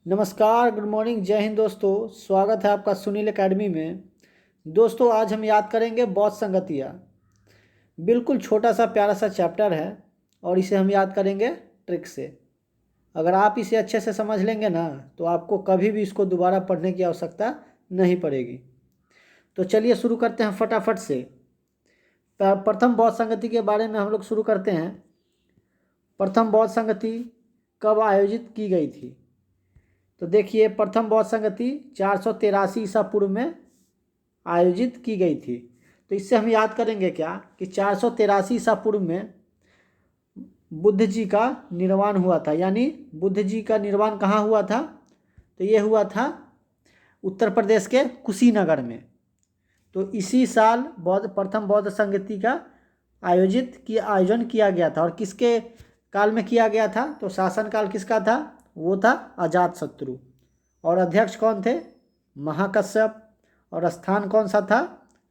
नमस्कार, good morning, जय हिंद दोस्तों। स्वागत है आपका सुनील एकेडमी में। दोस्तों, आज हम याद करेंगे बौद्ध संगतियाँ। बिल्कुल छोटा सा प्यारा सा चैप्टर है और इसे हम याद करेंगे ट्रिक से। अगर आप इसे अच्छे से समझ लेंगे ना तो आपको कभी भी इसको दोबारा पढ़ने की आवश्यकता नहीं पड़ेगी। तो चलिए शुरू करते हैं फटाफट से। प्रथम बौद्ध संगति के बारे में हम लोग शुरू करते हैं। प्रथम बौद्ध संगति कब आयोजित की गई थी? तो देखिए, प्रथम बौद्ध संगति 483 ईसा पूर्व में आयोजित की गई थी। तो इससे हम याद करेंगे क्या कि 483 ईसा पूर्व में बुद्ध जी का निर्वाण हुआ था। यानी बुद्ध जी का निर्वाण कहाँ हुआ था? तो ये हुआ था उत्तर प्रदेश के कुशीनगर में। तो इसी साल प्रथम बौद्ध संगति का आयोजन किया गया था। और किसके काल में किया गया था? तो शासनकाल किसका था? वो था अजातशत्रु। और अध्यक्ष कौन थे? महाकश्यप। और स्थान कौन सा था?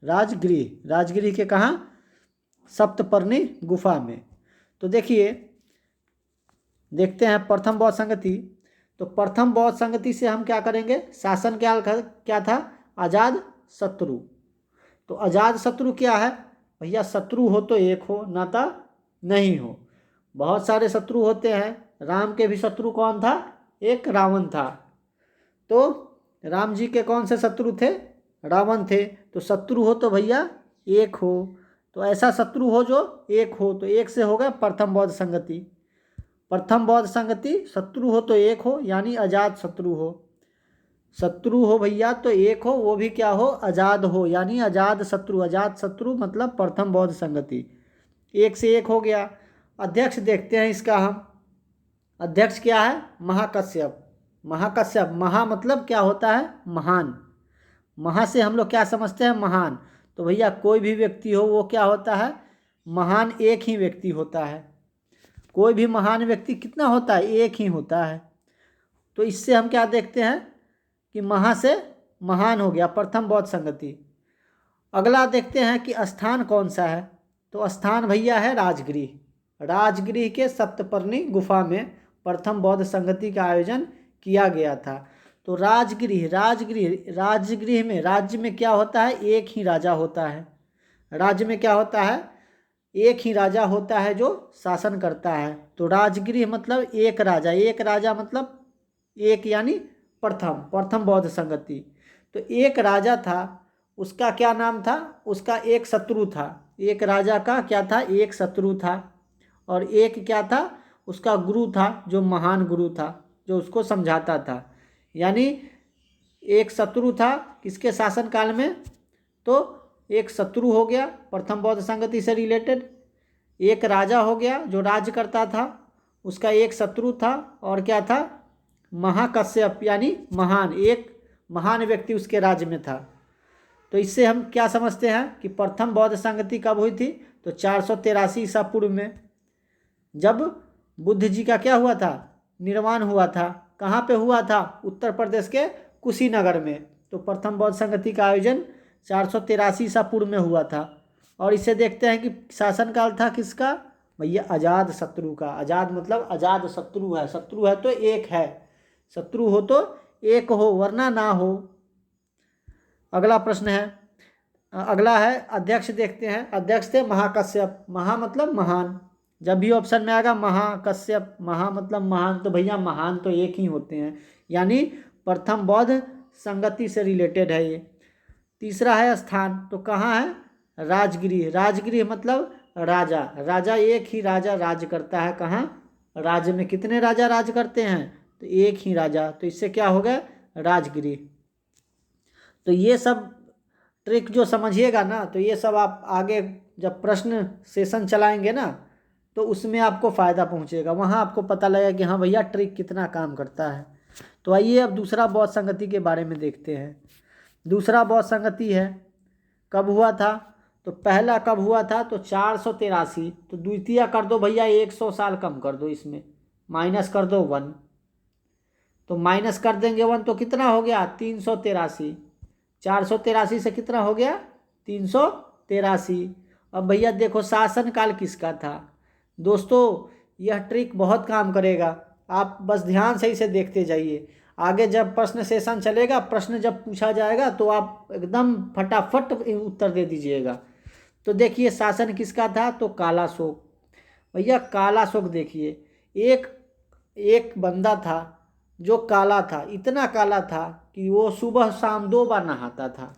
राजगृह। राजगृह के कहाँ? सप्तपर्णी गुफा में। तो देखिए, देखते हैं प्रथम बौद्ध संगति। तो प्रथम बौद्ध संगति से हम क्या करेंगे? शासन क्या था? अजातशत्रु। तो अजातशत्रु क्या है? भैया, शत्रु हो तो एक हो, नाता नहीं हो। बहुत सारे शत्रु होते हैं। राम के भी शत्रु कौन था? एक रावण था। तो राम जी के कौन से शत्रु थे? रावण थे। तो शत्रु हो तो भैया एक हो। तो ऐसा शत्रु हो जो एक हो, तो एक से होगा प्रथम बौद्ध संगति। प्रथम बौद्ध संगति शत्रु हो तो एक हो, यानी अजात शत्रु हो। शत्रु हो भैया तो एक हो, वो भी क्या हो? आजाद हो, यानी आजाद शत्रु। आजाद शत्रु मतलब प्रथम बौद्ध संगति। एक से एक हो गया। अध्यक्ष देखते हैं इसका हम। अध्यक्ष क्या है? महाकश्यप। महाकश्यप, महा मतलब क्या होता है? महान। महा से हम लोग क्या समझते हैं? महान। तो भैया कोई भी व्यक्ति हो वो क्या होता है? महान एक ही व्यक्ति होता है। कोई भी महान व्यक्ति कितना होता है? एक ही होता है। तो इससे हम क्या देखते हैं कि महा से महान हो गया, प्रथम बौद्ध संगति। अगला देखते हैं कि स्थान कौन सा है। तो स्थान भैया है राजगृह। राजगृह के सप्तपर्णी गुफा में प्रथम बौद्ध संगति का आयोजन किया गया था। तो राजगृह में, राज्य में क्या होता है? एक ही राजा होता है। राज्य में क्या होता है? एक ही राजा होता है जो शासन करता है। तो राजगृह मतलब एक राजा। एक राजा मतलब एक, यानी प्रथम बौद्ध संगति। तो एक राजा था, उसका क्या नाम था? उसका एक शत्रु था। एक राजा का क्या था? एक शत्रु था। और एक क्या था? उसका गुरु था, जो महान गुरु था, जो उसको समझाता था। यानी एक शत्रु था किसके शासनकाल में? तो एक शत्रु हो गया प्रथम बौद्ध संगति से रिलेटेड। एक राजा हो गया जो राज्य करता था, उसका एक शत्रु था। और क्या था? महाकश्यप, यानी महान, एक महान व्यक्ति उसके राज्य में था। तो इससे हम क्या समझते हैं कि प्रथम बौद्ध संगति कब हुई थी? तो 483 ईसा पूर्व में, जब बुद्ध जी का क्या हुआ था? निर्वाण हुआ था। कहाँ पे हुआ था? उत्तर प्रदेश के कुशीनगर में। तो प्रथम बौद्ध संगति का आयोजन 483 ईसा पूर्व में हुआ था। और इसे देखते हैं कि शासनकाल था किसका? भैया अजात शत्रु का। अजात मतलब अजात शत्रु है। शत्रु है तो एक है, शत्रु हो तो एक हो, वरना ना हो। अगला प्रश्न है, अगला है अध्यक्ष। देखते हैं। अध्यक्ष थे महाकश्यप। महा मतलब महान। जब भी ऑप्शन में आएगा महाकश्यप, महा मतलब महान, तो भैया महान तो एक ही होते हैं, यानी प्रथम बौद्ध संगति से रिलेटेड है ये। तीसरा है स्थान। तो कहाँ है? राजगृह। राजगृह मतलब राजा। राजा, एक ही राजा राज करता है। कहाँ? राज्य में कितने राजा राज करते हैं? तो एक ही राजा। तो इससे क्या हो गया? राजगृह। तो ये सब ट्रिक जो समझिएगा ना, तो ये सब आप आगे जब प्रश्न सेशन चलाएंगे ना, तो उसमें आपको फ़ायदा पहुंचेगा। वहाँ आपको पता लगेगा कि हाँ भैया ट्रिक कितना काम करता है। तो आइए अब दूसरा बौद्ध संगति के बारे में देखते हैं। दूसरा बौद्ध संगति है, कब हुआ था? तो पहला कब हुआ था? तो 483। तो द्वितीय कर दो भैया, 100 साल कम कर दो, इसमें माइनस कर दो 1। तो माइनस कर देंगे 1 तो कितना हो गया? 383। 483 से कितना हो गया? 383। अब भैया देखो शासनकाल किसका था। दोस्तों, यह ट्रिक बहुत काम करेगा, आप बस ध्यान से इसे देखते जाइए। आगे जब प्रश्न सेशन चलेगा, प्रश्न जब पूछा जाएगा तो आप एकदम फटाफट उत्तर दे दीजिएगा। तो देखिए शासन किसका था, तो कालाशोक। भैया कालाशोक देखिए, एक एक बंदा था जो काला था, इतना काला था कि वो सुबह शाम 2 बार नहाता था।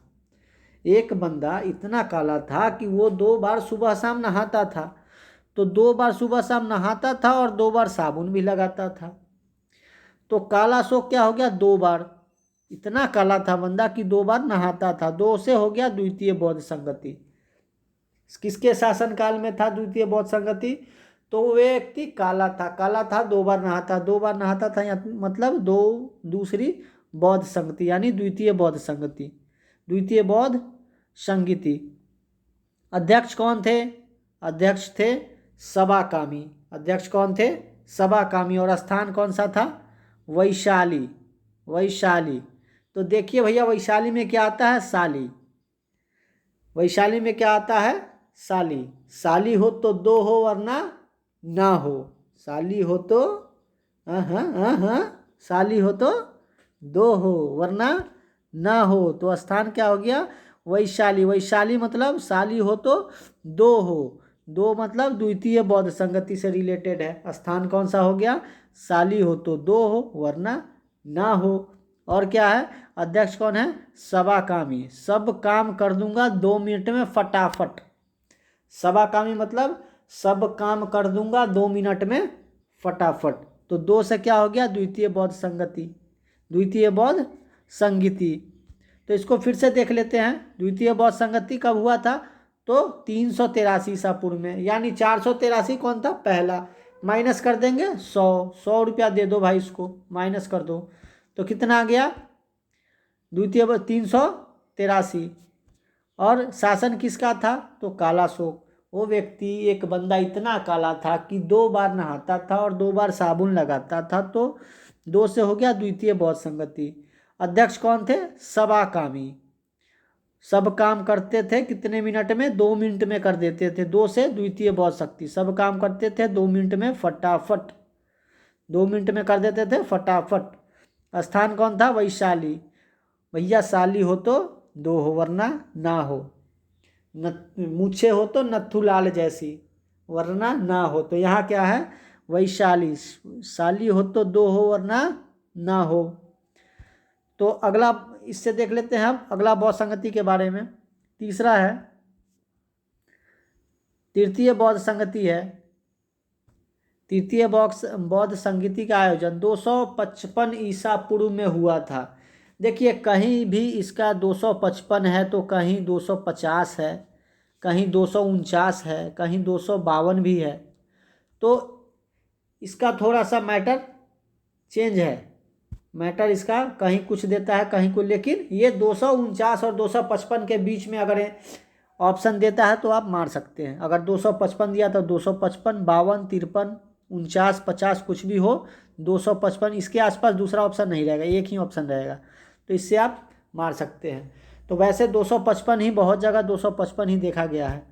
एक बंदा इतना काला था कि वो 2 बार सुबह शाम नहाता था। तो 2 बार सुबह शाम नहाता था और 2 बार साबुन भी लगाता था। तो काला शोक क्या हो गया, 2 बार। इतना काला था बंदा कि 2 बार नहाता था। 2 से हो गया द्वितीय बौद्ध संगति। किसके शासनकाल में था द्वितीय बौद्ध संगति, तो वो व्यक्ति काला था, काला था, 2 बार नहाता, 2 बार नहाता था, मतलब दो दूसरी बौद्ध संगति यानी द्वितीय बौद्ध संगति, द्वितीय बौद्ध संगति। अध्यक्ष कौन थे, अध्यक्ष थे सबाकामी। अध्यक्ष कौन थे, सबाकामी। और स्थान कौन सा था, वैशाली, वैशाली। तो देखिए भैया वैशाली में क्या आता है, साली। वैशाली में क्या आता है, साली। साली हो तो 2 हो वरना ना हो। साली हो तो साली हो तो 2 हो वरना ना हो। तो स्थान क्या हो गया, वैशाली। वैशाली मतलब साली हो तो 2 हो। 2 मतलब द्वितीय बौद्ध संगति से रिलेटेड है। स्थान कौन सा हो गया, साली हो तो 2 हो वरना ना हो। और क्या है, अध्यक्ष कौन है, सबाकामी। सब काम कर दूंगा 2 मिनट में फटाफट। सबाकामी मतलब सब काम कर दूंगा 2 मिनट में फटाफट। तो 2 से क्या हो गया, द्वितीय बौद्ध संगति, द्वितीय बौद्ध संगति। तो इसको फिर से देख लेते हैं। द्वितीय बौद्ध संगति कब हुआ था, तो 383 ईसा पूर्व में। यानी 483 कौन था, पहला। माइनस कर देंगे 100 रुपया दे दो भाई, इसको माइनस कर दो। तो कितना आ गया, द्वितीय 383। और शासन किसका था, तो कालाशोक। वो व्यक्ति, एक बंदा इतना काला था कि 2 बार नहाता था और 2 बार साबुन लगाता था। तो 2 से हो गया द्वितीय बौद्ध संगति। अध्यक्ष कौन थे, सबाकामी। सब काम करते थे कितने मिनट में, 2 मिनट में कर देते थे। 2 से द्वितीय बौद्ध शक्ति, सब काम करते थे 2 मिनट में फटाफट, 2 मिनट में कर देते थे फटाफट। स्थान कौन था, वैशाली। भैया साली हो तो 2 हो वरना ना हो। मूछे हो तो नथुलाल जैसी वरना ना हो। तो यहाँ क्या है, वैशाली। साली हो तो 2 हो वरना ना हो। तो अगला इससे देख लेते हैं हम अगला बौद्ध संगति के बारे में। तीसरा है तृतीय बौद्ध संगति है। तृतीय बौद्ध संगति का आयोजन 255 ईसा पूर्व में हुआ था। देखिए कहीं भी इसका 255 है तो कहीं 250 है, कहीं 249 है, कहीं 252 भी है। तो इसका थोड़ा सा मैटर चेंज है, मैटर इसका कहीं कुछ देता है कहीं कुछ, लेकिन ये 249 और 255 के बीच में अगर ऑप्शन देता है तो आप मार सकते हैं। अगर 255 दिया तो 255, 52, 53, 49, 50 कुछ भी हो, 255 इसके आसपास दूसरा ऑप्शन नहीं रहेगा, एक ही ऑप्शन रहेगा। तो इससे आप मार सकते हैं। तो वैसे 255 ही, बहुत जगह 255 ही देखा गया है।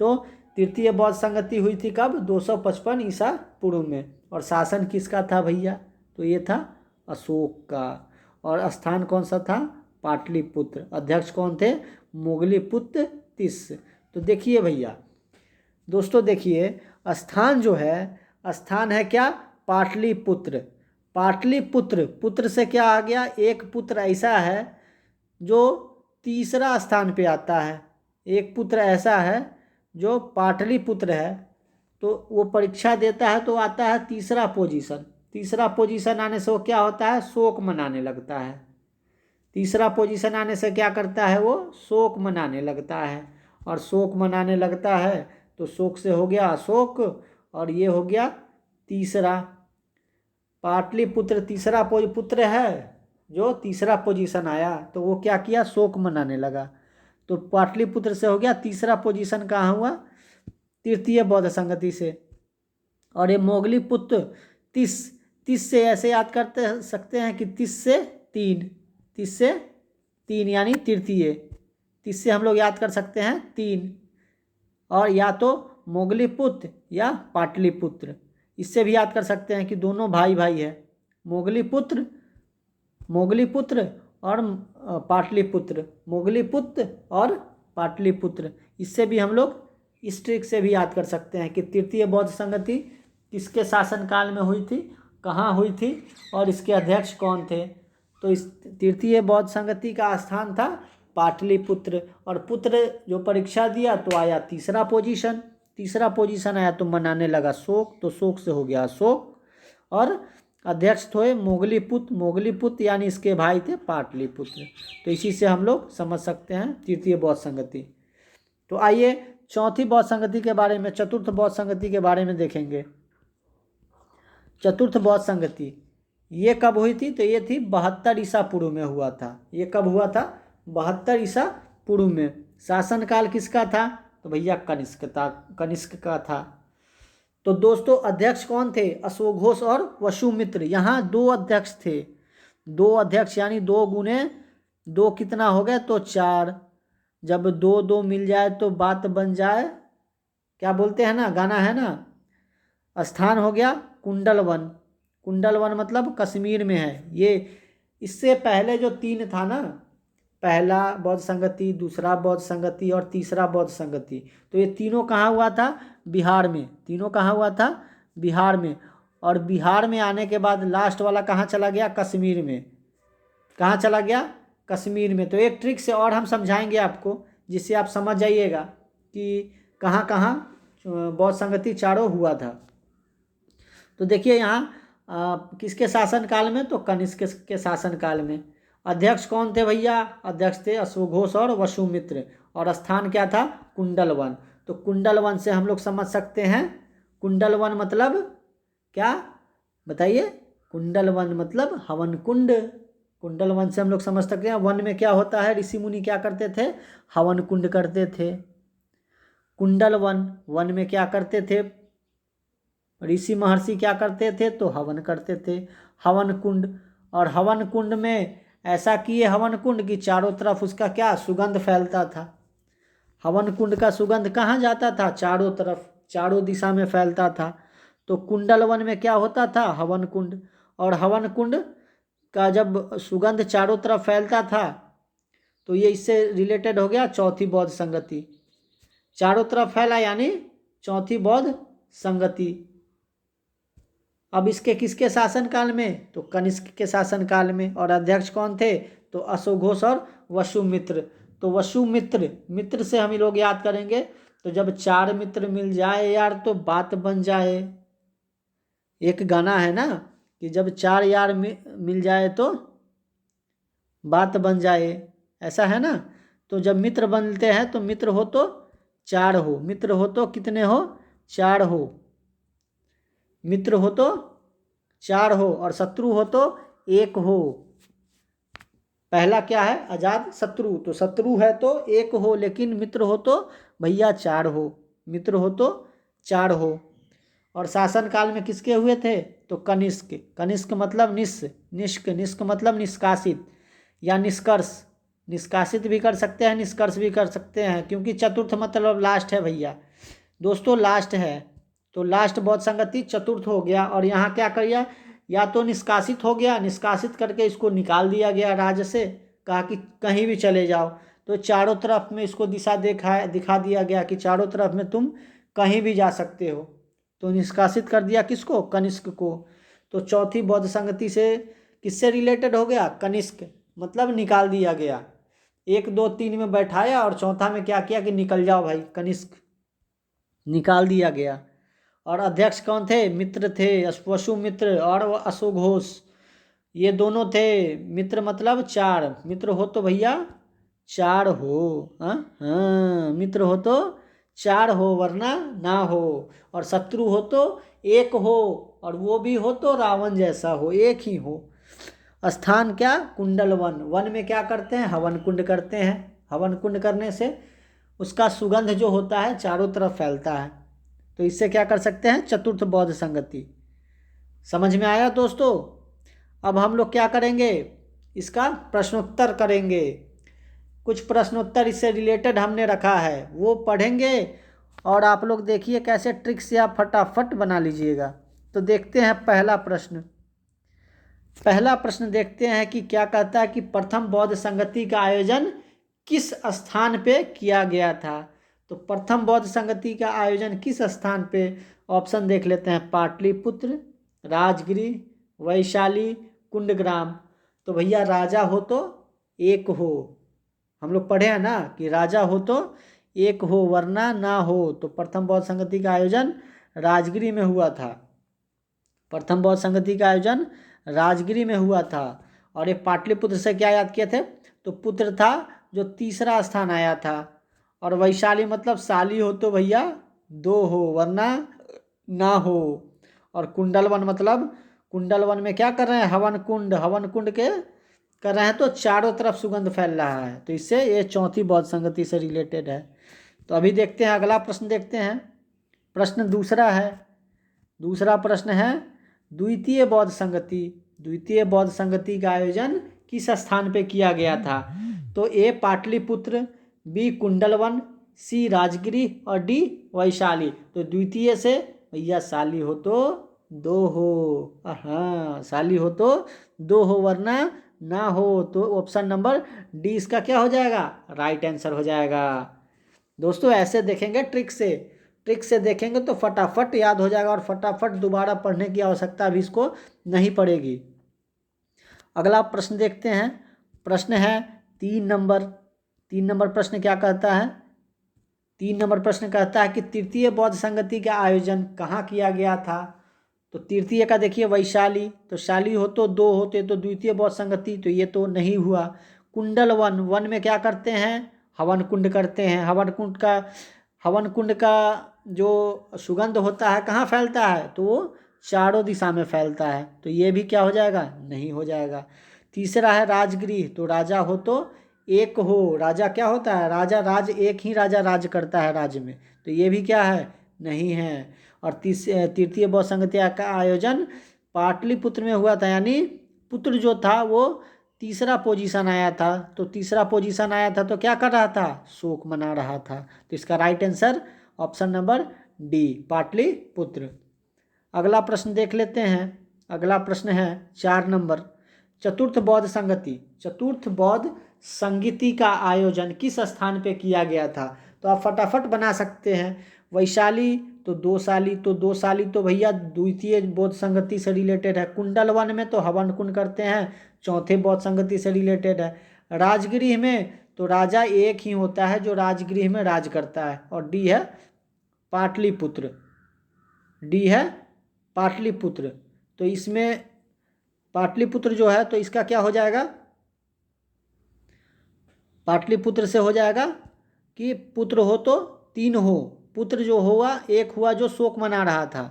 तो तृतीय बौद्ध संगति हुई थी कब, 255 ईसा पूर्व में। और शासन किसका था भैया, तो ये था अशोक का। और स्थान कौन सा था, पाटलिपुत्र। अध्यक्ष कौन थे, मोगलीपुत्र तिस्स। तो देखिए भैया दोस्तों, देखिए स्थान जो है, स्थान है क्या, पाटलिपुत्र। पाटलिपुत्र, पुत्र से क्या आ गया, एक पुत्र ऐसा है जो तीसरा स्थान पे आता है। एक पुत्र ऐसा है जो पाटलिपुत्र है, तो वो परीक्षा देता है तो आता है तीसरा पोजीशन। तीसरा पोजीशन आने से वो क्या होता है, शोक मनाने लगता है। तीसरा पोजीशन आने से क्या करता है, वो शोक मनाने लगता है। और शोक मनाने लगता है तो शोक से हो गया अशोक, और ये हो गया तीसरा। पाटलिपुत्र तीसरा पुत्र है, जो तीसरा पोजीशन आया तो वो क्या किया, शोक मनाने लगा। तो पाटलिपुत्र से हो गया तीसरा पोजीशन, कहाँ हुआ, तृतीय बौद्ध संगति से। और ये मोगलीपुत्र तिस्स, तिस्स से ऐसे याद करते सकते हैं कि 30 से 3, 30 से 3 यानी तृतीय। 30 से हम लोग याद कर सकते हैं 3, और या तो मोगलीपुत्र या पाटलिपुत्र। इससे भी याद कर सकते हैं कि दोनों भाई भाई है, मोगलीपुत्र मोगलीपुत्र और पाटलिपुत्र, मोगलीपुत्र और पाटलिपुत्र। इससे भी हम लोग इस ट्रिक से भी याद कर सकते हैं कि तृतीय बौद्ध संगति किसके शासनकाल में हुई थी, कहाँ हुई थी और इसके अध्यक्ष कौन थे। तो इस तृतीय बौद्ध संगति का स्थान था पाटलिपुत्र, और पुत्र जो परीक्षा दिया तो आया तीसरा पोजीशन आया, तो मनाने लगा शोक, तो शोक से हो गया अशोक, और अध्यक्ष थे मोगलीपुत्र यानी इसके भाई थे पाटलिपुत्र। तो इसी से हम लोग समझ सकते हैं तृतीय बौद्ध संगति। तो आइए चौथी बौद्ध संगति के बारे में, चतुर्थ बौद्ध संगति के बारे में देखेंगे। चतुर्थ बौद्ध संगति ये कब हुई थी, तो ये थी 72 ईसा पूर्व में हुआ था। ये कब हुआ था, 72 ईसा पूर्व में। शासनकाल किसका था, तो भैया कनिष्क का था। तो दोस्तों अध्यक्ष कौन थे, अश्वघोष और वसुमित्र। यहाँ 2 अध्यक्ष थे, 2 अध्यक्ष यानी 2 गुने 2 कितना हो गए, तो 4। जब 2 2 मिल जाए तो बात बन जाए, क्या बोलते हैं ना, गाना है ना। स्थान हो गया कुंडलवन, कुंडलवन मतलब कश्मीर में है ये। इससे पहले जो 3 था ना, पहला बौद्ध संगति, दूसरा बौद्ध संगति और तीसरा बौद्ध संगति, तो ये तीनों कहाँ हुआ था, बिहार में। तीनों कहाँ हुआ था, बिहार में। और बिहार में आने के बाद लास्ट वाला कहाँ चला गया, कश्मीर में। कहाँ चला गया, कश्मीर में। तो एक ट्रिक से और हम समझाएंगे आपको, जिससे आप समझ जाइएगा कि कहाँ कहाँ बौद्ध संगति चारों हुआ था। तो देखिए यहाँ किसके शासनकाल में, तो कनिष्क के शासनकाल में। अध्यक्ष कौन थे भैया, अध्यक्ष थे अश्वघोष और वसुमित्र, और स्थान क्या था, कुंडलवन। तो कुंडलवन से हम लोग समझ सकते हैं, कुंडलवन मतलब क्या बताइए, कुंडलवन मतलब हवन कुंड। कुंडलवन से हम लोग समझ सकते हैं वन में क्या होता है, ऋषि मुनि क्या करते थे, हवन कुंड करते थे। कुंडलवन, वन में क्या करते थे, ऋषि महर्षि क्या करते थे, तो हवन करते थे, हवन कुंड। और हवन कुंड में ऐसा किए हवन कुंड कि चारों तरफ उसका क्या सुगंध फैलता था। हवन कुंड का सुगंध कहाँ जाता था, चारों तरफ, चारों दिशा में फैलता था। तो कुंडलवन में क्या होता था, हवन कुंड। और हवन कुंड का जब सुगंध चारों तरफ फैलता था, तो ये इससे रिलेटेड हो गया चौथी बौद्ध संगति। चारों तरफ फैला यानी चौथी बौद्ध संगति। अब इसके किसके शासनकाल में, तो कनिष्क के शासनकाल में। और अध्यक्ष कौन थे, तो अश्वघोष और वसुमित्र। तो वसुमित्र, मित्र से हम लोग याद करेंगे, तो जब 4 मित्र मिल जाए यार तो बात बन जाए। एक गाना है ना कि जब 4 यार मिल जाए तो बात बन जाए, ऐसा है ना। तो जब मित्र बनते हैं तो मित्र हो तो 4 हो, मित्र हो तो कितने हो, 4 हो। मित्र हो तो 4 हो और शत्रु हो तो 1 हो। पहला क्या है, आजाद शत्रु, तो शत्रु है तो 1 हो, लेकिन मित्र हो तो भैया 4 हो, मित्र हो तो 4 हो। और शासनकाल में किसके हुए थे, तो कनिष्क। कनिष्क मतलब निष्क मतलब निष्कासित या निष्कर्ष। निष्कासित भी कर सकते हैं, निष्कर्ष भी कर सकते हैं, क्योंकि चतुर्थ मतलब लास्ट है भैया। दोस्तों लास्ट है, तो लास्ट बौद्ध संगति चतुर्थ हो गया। और यहाँ क्या किया, या तो निष्कासित हो गया, निष्कासित करके इसको निकाल दिया गया राज्य से, कहा कि कहीं भी चले जाओ। तो चारों तरफ में इसको दिशा दिखा दिया गया कि चारों तरफ में तुम कहीं भी जा सकते हो। तो निष्कासित कर दिया किसको, कनिष्क को। तो चौथी बौद्ध संगति से किससे रिलेटेड हो गया, कनिष्क, मतलब निकाल दिया गया। 1 2 3 में बैठाया और चौथा में क्या किया कि निकल जाओ भाई, कनिष्क, निकाल दिया गया। और अध्यक्ष कौन थे, मित्र थे, वसुमित्र और अश्वघोष, ये दोनों थे। मित्र मतलब 4, मित्र हो तो भैया 4 हो, हाँ मित्र हो तो 4 हो वरना ना हो। और शत्रु हो तो 1 हो, और वो भी हो तो रावण जैसा हो, 1 ही हो। स्थान क्या, कुंडलवन, वन में क्या करते हैं, हवन कुंड करते हैं। हवन कुंड करने से उसका सुगंध जो होता है चारों तरफ फैलता है। तो इससे क्या कर सकते हैं, चतुर्थ बौद्ध संगति। समझ में आया दोस्तों। अब हम लोग क्या करेंगे, इसका प्रश्नोत्तर करेंगे। कुछ प्रश्नोत्तर इससे रिलेटेड हमने रखा है, वो पढ़ेंगे और आप लोग देखिए कैसे ट्रिक से आप फटाफट बना लीजिएगा। तो देखते हैं पहला प्रश्न। पहला प्रश्न देखते हैं कि क्या कहता है कि प्रथम बौद्ध संगति का आयोजन किस स्थान पे किया गया था। तो प्रथम बौद्ध संगति का आयोजन किस स्थान पे, ऑप्शन देख लेते हैं, पाटलिपुत्र, राजगृह, वैशाली, कुंडग्राम। तो भैया राजा हो तो एक हो, हम लोग पढ़े हैं ना कि राजा हो तो एक हो वरना ना हो। तो प्रथम बौद्ध संगति का आयोजन राजगृह में हुआ था। प्रथम बौद्ध संगति का आयोजन राजगिरी में हुआ था। और ये पाटलिपुत्र से क्या याद किए थे, तो पुत्र था जो तीसरा स्थान आया था। और वैशाली मतलब साली हो तो भैया दो हो वरना ना हो। और कुंडलवन मतलब कुंडलवन में क्या कर रहे हैं, हवन कुंड, हवन कुंड के कर रहे हैं तो चारों तरफ सुगंध फैल रहा है। तो इससे ये चौथी बौद्ध संगति से रिलेटेड है। तो अभी देखते हैं अगला प्रश्न देखते हैं। प्रश्न दूसरा है, दूसरा प्रश्न है द्वितीय बौद्ध संगति, द्वितीय बौद्ध संगति का आयोजन किस स्थान पे किया गया था। तो ए पाटलिपुत्र, बी कुंडलवन, सी राजगिरी और डी वैशाली। तो द्वितीय से भैया साली हो तो दो हो, हाँ साली हो तो दो हो वरना ना हो। तो ऑप्शन नंबर डी इसका क्या हो जाएगा, राइट आंसर हो जाएगा। दोस्तों ऐसे देखेंगे ट्रिक से देखेंगे तो फटाफट याद हो जाएगा और फटाफट दोबारा पढ़ने की आवश्यकता भी इसको नहीं पड़ेगी। अगला प्रश्न देखते हैं। प्रश्न है 3 नंबर। 3 नंबर प्रश्न क्या कहता है, 3 नंबर प्रश्न कहता है कि तृतीय बौद्ध संगति का आयोजन कहाँ किया गया था। तो तृतीय का देखिए वैशाली, तो शाली हो तो दो होते तो द्वितीय बौद्ध संगति, तो ये तो नहीं हुआ। कुंडल वन, वन में क्या करते हैं, हवन कुंड करते हैं। हवन कुंड का जो सुगंध होता है कहाँ फैलता है, तो वो चारों दिशा में फैलता है। तो ये भी क्या हो जाएगा, नहीं हो जाएगा। तीसरा है राजगृह, तो राजा हो तो एक हो, राजा क्या होता है, राजा राज, एक ही राजा राज करता है राज्य में। तो ये भी क्या है, नहीं है। और तृतीय बौद्ध संगति का आयोजन पाटलिपुत्र में हुआ था, यानी पुत्र जो था वो तीसरा पोजीशन आया था। तो तीसरा पोजीशन आया था तो क्या कर रहा था, शोक मना रहा था। तो इसका right answer option number D Pataliputra. अगला प्रश्न देख लेते हैं। अगला प्रश्न है 4 नंबर, चतुर्थ बौद्ध संगति, चतुर्थ बौद्ध संगति का आयोजन किस स्थान पे किया गया था। तो आप फटाफट बना सकते हैं। वैशाली तो दो साली, तो दो साली तो भैया द्वितीय बौद्ध संगति से रिलेटेड है। कुंडलवन में तो हवन कुंड करते हैं, चौथे बौद्ध संगति से रिलेटेड है। राजगृह में तो राजा एक ही होता है जो राजगृह में राज करता है। और डी है पाटलिपुत्र, डी है पाटलिपुत्र। तो इसमें पाटलिपुत्र जो है तो इसका क्या हो जाएगा, पाटलिपुत्र से हो जाएगा कि पुत्र हो तो 3 हो, पुत्र जो हुआ एक हुआ जो शोक मना रहा था,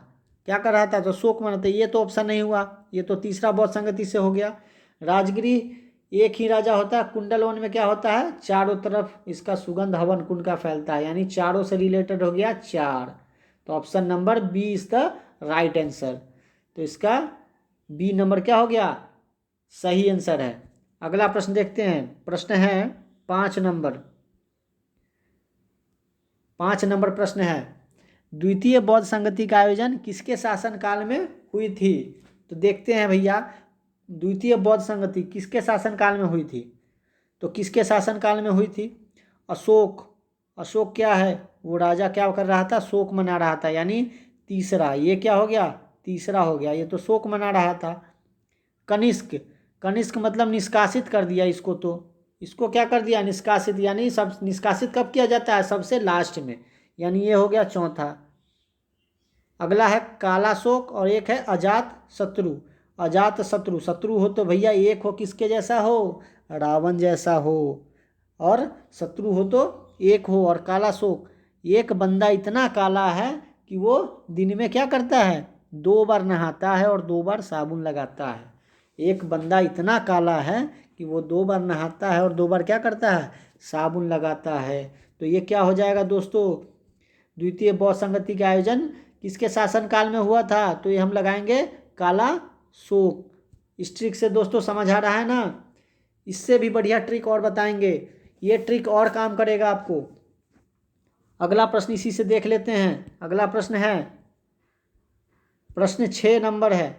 क्या कर रहा था, तो शोक मनाते। ये तो ऑप्शन नहीं हुआ, ये तो तीसरा बौद्ध संगति से हो गया। राजगृह एक ही राजा होता है। कुंडलवन में क्या होता है, चारों तरफ इसका सुगंध हवन कुंड का फैलता है, यानी चारों से रिलेटेड हो गया 4। तो option number B is the right answer. तो इसका बी नंबर क्या हो गया, सही आंसर है। अगला प्रश्न देखते हैं। प्रश्न है 5 नंबर। 5 नंबर प्रश्न है द्वितीय बौद्ध संगति का आयोजन किसके शासनकाल में हुई थी। तो देखते हैं भैया द्वितीय बौद्ध संगति किसके शासनकाल में हुई थी। तो किसके शासनकाल में हुई थी, अशोक। अशोक क्या है, वो राजा क्या कर रहा था, शोक मना रहा था, यानी तीसरा, ये क्या हो गया, तीसरा हो गया, ये तो शोक मना रहा था। कनिष्क, कनिष्क मतलब निष्कासित कर दिया इसको, तो इसको क्या कर दिया, निष्कासित, यानी सब निष्कासित कब किया जाता है, सबसे लास्ट में, यानी ये हो गया चौथा। अगला है कालाशोक और एक है अजात शत्रु। अजात शत्रु, शत्रु हो तो भैया एक हो किसके जैसा हो, रावण जैसा हो, और शत्रु हो तो एक हो। और कालाशोक, एक बंदा इतना काला है कि वो दिन में क्या करता है, 2 बार नहाता है और 2 बार साबुन लगाता है। एक बंदा इतना काला है कि वो 2 बार नहाता है और 2 बार क्या करता है, साबुन लगाता है। तो ये क्या हो जाएगा दोस्तों, द्वितीय बौद्ध संगति का आयोजन किसके शासनकाल में हुआ था। तो ये हम लगाएंगे काला शोक। इस ट्रिक से दोस्तों समझ आ रहा है ना। इससे भी बढ़िया ट्रिक और बताएंगे, ये ट्रिक और काम करेगा आपको। अगला प्रश्न इसी से देख लेते हैं। अगला प्रश्न है, प्रश्न 6 नंबर है।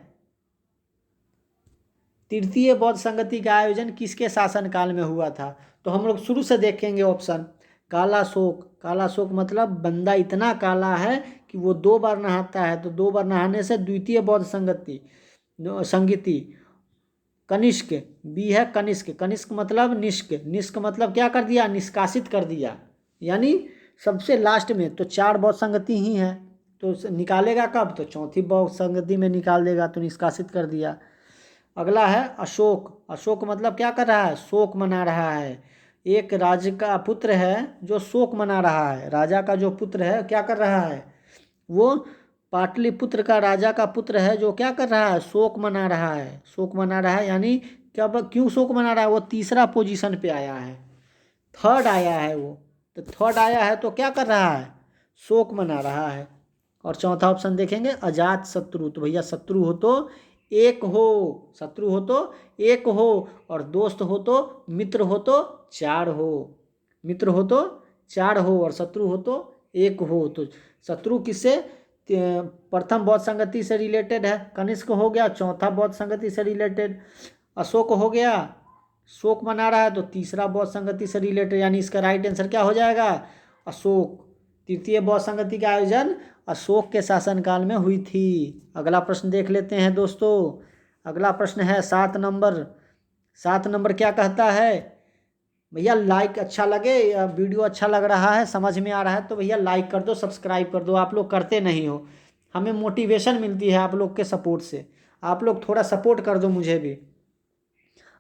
तृतीय बौद्ध संगति का आयोजन किसके शासनकाल में हुआ था? तो हम लोग शुरू से देखेंगे ऑप्शन। काला शोक, काला शोक मतलब बंदा इतना काला है कि वो 2 बार नहाता है, तो 2 बार नहाने से द्वितीय बौद्ध संगति। कनिष्क, बी है कनिष्क, कनिष्क मतलब निष्क, निष्क मतलब क्या कर दिया? निष्कासित कर दिया, यानी सबसे लास्ट में। तो 4 बौद्ध संगति ही है, तो निकालेगा कब? तो चौथी बौद्ध संगति में निकाल देगा, तो निष्कासित कर दिया। अगला है अशोक, अशोक मतलब क्या कर रहा है? शोक मना रहा है। एक राजा का पुत्र है जो शोक मना रहा है, राजा का जो पुत्र है क्या कर रहा है? वो पाटलिपुत्र का राजा का पुत्र है जो क्या कर रहा है? शोक मना रहा है, शोक मना रहा है। यानी क्यों शोक मना रहा है? वो तीसरा पोजीशन पे आया है, थर्ड आया है वो, तो थर्ड आया है तो क्या कर रहा है? शोक मना रहा है। और चौथा ऑप्शन देखेंगे अजात शत्रु, तो भैया शत्रु हो तो एक हो, शत्रु हो तो एक हो, और दोस्त हो तो मित्र हो तो 4 हो, मित्र हो तो 4 हो और शत्रु हो तो 1 हो। तो शत्रु किससे? प्रथम बौद्ध संगति से रिलेटेड है, कनिष्क हो गया चौथा बौद्ध संगति से रिलेटेड, अशोक हो गया शोक मना रहा है तो तीसरा बौद्ध संगति से रिलेटेड, यानी इसका राइट आंसर क्या हो जाएगा? अशोक। तृतीय बौद्ध संगति का आयोजन अशोक के शासनकाल में हुई थी। अगला प्रश्न देख लेते हैं दोस्तों। अगला प्रश्न है 7 नंबर। 7 नंबर क्या कहता है? भैया लाइक अच्छा लगे या वीडियो अच्छा लग रहा है, समझ में आ रहा है तो भैया लाइक कर दो, सब्सक्राइब कर दो। आप लोग करते नहीं हो, हमें मोटिवेशन मिलती है आप लोग के सपोर्ट से। आप लोग थोड़ा सपोर्ट कर दो मुझे भी।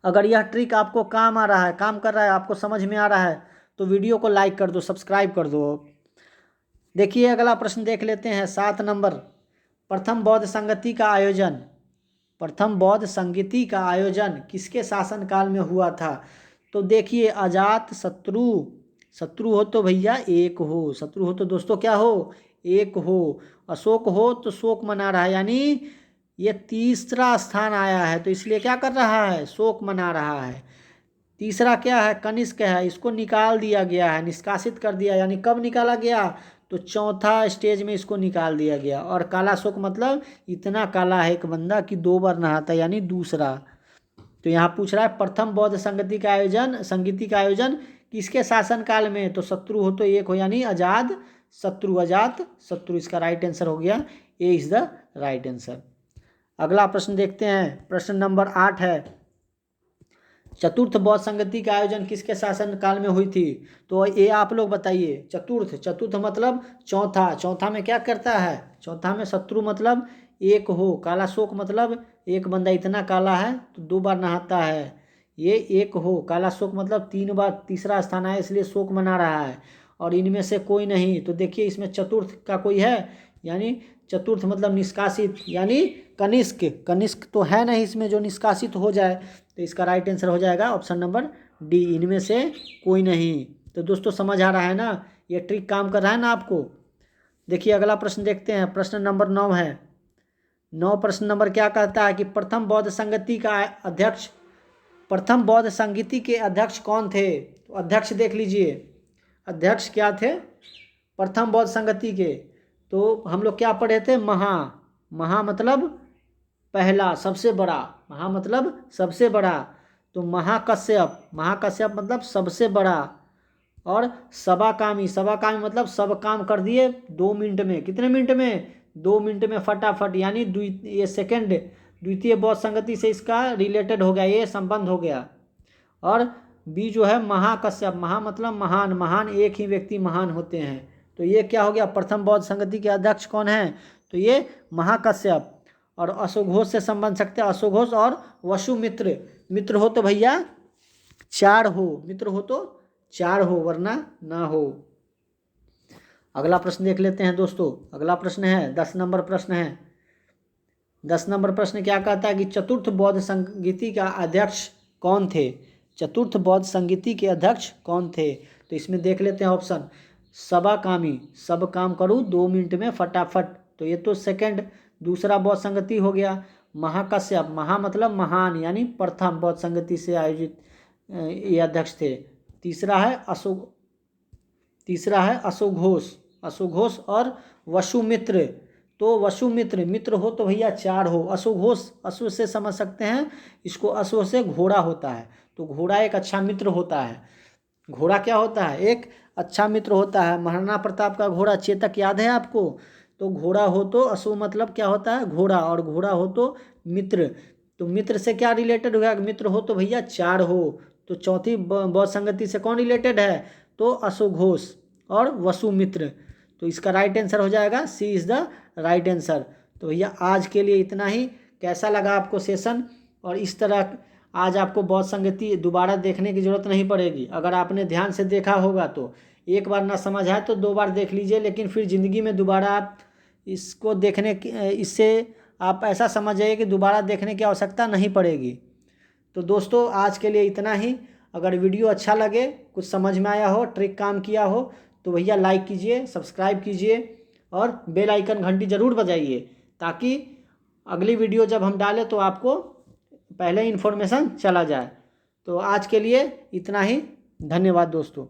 अगर यह ट्रिक आपको काम आ रहा है, काम कर रहा है, आपको समझ में आ रहा है तो वीडियो को लाइक कर दो, सब्सक्राइब कर दो। देखिए अगला प्रश्न देख लेते हैं 7 नंबर। प्रथम बौद्ध संगति का आयोजन, प्रथम बौद्ध संगति का आयोजन किसके शासनकाल में हुआ था? तो देखिए अजात शत्रु, शत्रु हो तो भैया 1 हो, शत्रु हो तो दोस्तों क्या हो? 1 हो। अशोक हो तो शोक मना रहा है, यानी ये तीसरा स्थान आया है तो इसलिए क्या कर रहा है? शोक मना रहा है। तीसरा क्या है? कनिष्क है, इसको निकाल दिया गया है, निष्कासित कर दिया, यानी कब निकाला गया? तो चौथा स्टेज में इसको निकाल दिया गया। और काला शोक मतलब इतना काला है एक बंदा कि 2 बार नहाता, यानी दूसरा। तो यहाँ पूछ रहा है प्रथम बौद्ध संगति का आयोजन किसके शासनकाल में? तो शत्रु हो तो 1 हो, यानी अजात शत्रु इसका राइट आंसर हो गया। ए इज द राइट आंसर। अगला प्रश्न देखते हैं, प्रश्न नंबर 8 है। चतुर्थ बौद्ध संगति का आयोजन किसके शासन काल में हुई थी? तो ये आप लोग बताइए। चतुर्थ मतलब चौथा, चौथा में क्या करता है? चौथा में शत्रु मतलब 1 हो, काला शोक मतलब एक बंदा इतना काला है तो 2 बार नहाता है, ये 1 हो। काला शोक मतलब 3 बार, तीसरा स्थान है इसलिए शोक मना रहा है। और इनमें से कोई नहीं, तो देखिए इसमें चतुर्थ का कोई है, यानी चतुर्थ मतलब निष्कासित, यानी कनिष्क तो है नहीं इसमें जो निष्कासित हो जाए, तो इसका राइट आंसर हो जाएगा ऑप्शन नंबर डी, इनमें से कोई नहीं। तो दोस्तों समझ आ रहा है ना, ये ट्रिक काम कर रहा है ना आपको। देखिए अगला प्रश्न देखते हैं, प्रश्न नंबर 9 है। 9 प्रश्न नंबर क्या कहता है कि प्रथम बौद्ध संगति के अध्यक्ष कौन थे? तो अध्यक्ष देख लीजिए, अध्यक्ष क्या थे प्रथम बौद्ध संगति के? तो हम लोग क्या पढ़े थे? महा मतलब पहला, सबसे बड़ा, महा मतलब सबसे बड़ा। तो महाकश्यप मतलब सबसे बड़ा। और सबाकामी मतलब सब काम कर दिए 2 मिनट में। कितने मिनट में? 2 मिनट में फटाफट, यानी ये सेकंड द्वितीय बौद्ध संगति से इसका रिलेटेड हो गया, ये संबंध हो गया। और बी जो है महाकश्यप, महा मतलब महान एक ही व्यक्ति महान होते हैं। तो ये क्या हो गया? प्रथम बौद्ध संगति के अध्यक्ष कौन है? तो ये महाकश्यप। और अशोघोष से संबंध सकते हैं, अशोघोष और वसुमित्र। मित्र हो तो भैया 4 हो, मित्र हो तो 4 हो, वरना ना हो। अगला प्रश्न देख लेते हैं दोस्तों। अगला प्रश्न है 10 नंबर प्रश्न है। 10 नंबर प्रश्न क्या कहता है कि चतुर्थ बौद्ध संगति का अध्यक्ष कौन थे? चतुर्थ बौद्ध संगति के अध्यक्ष कौन थे? तो इसमें देख लेते हैं ऑप्शन। सबाकामी, सब काम करूँ 2 मिनट में फटाफट, तो ये तो सेकंड दूसरा बौद्ध संगति हो गया। महाकश्यप, महा मतलब महान, यानी प्रथम बौद्ध संगति से आयोजित ये अध्यक्ष थे। तीसरा है अशोघोष और वसुमित्र। तो वसु मित्र, मित्र हो तो भैया 4 हो। अश्वघोष, अश्व से समझ सकते हैं इसको, अश्व से घोड़ा होता है, तो घोड़ा एक अच्छा मित्र होता है। घोड़ा क्या होता है? एक अच्छा मित्र होता है। महाराणा प्रताप का घोड़ा चेतक याद है आपको? तो घोड़ा हो तो अश्व मतलब क्या होता है? घोड़ा, और घोड़ा हो तो मित्र। तो मित्र से क्या रिलेटेड होगा? मित्र हो तो भैया 4 हो। तो चौथी बौद्ध संगति से कौन रिलेटेड है? तो अश्वघोष और वसुमित्र। तो इसका राइट आंसर हो जाएगा सी इज़ द राइट आंसर। तो भैया आज के लिए इतना ही। कैसा लगा आपको सेशन? और इस तरह आज आपको बौद्ध संगति दोबारा देखने की ज़रूरत नहीं पड़ेगी। अगर आपने ध्यान से देखा होगा तो एक बार ना समझ आए तो 2 बार देख लीजिए, लेकिन फिर ज़िंदगी में दोबारा आप इसको देखने की, इससे आप ऐसा समझ जाइए कि दोबारा देखने की आवश्यकता नहीं पड़ेगी। तो दोस्तों आज के लिए इतना ही। अगर वीडियो अच्छा लगे, कुछ समझ में आया हो, ट्रिक काम किया हो, तो भैया लाइक कीजिए, सब्सक्राइब कीजिए और बेल आइकन घंटी ज़रूर बजाइए, ताकि अगली वीडियो जब हम डालें तो आपको पहले इन्फॉर्मेशन चला जाए। तो आज के लिए इतना ही। धन्यवाद दोस्तों।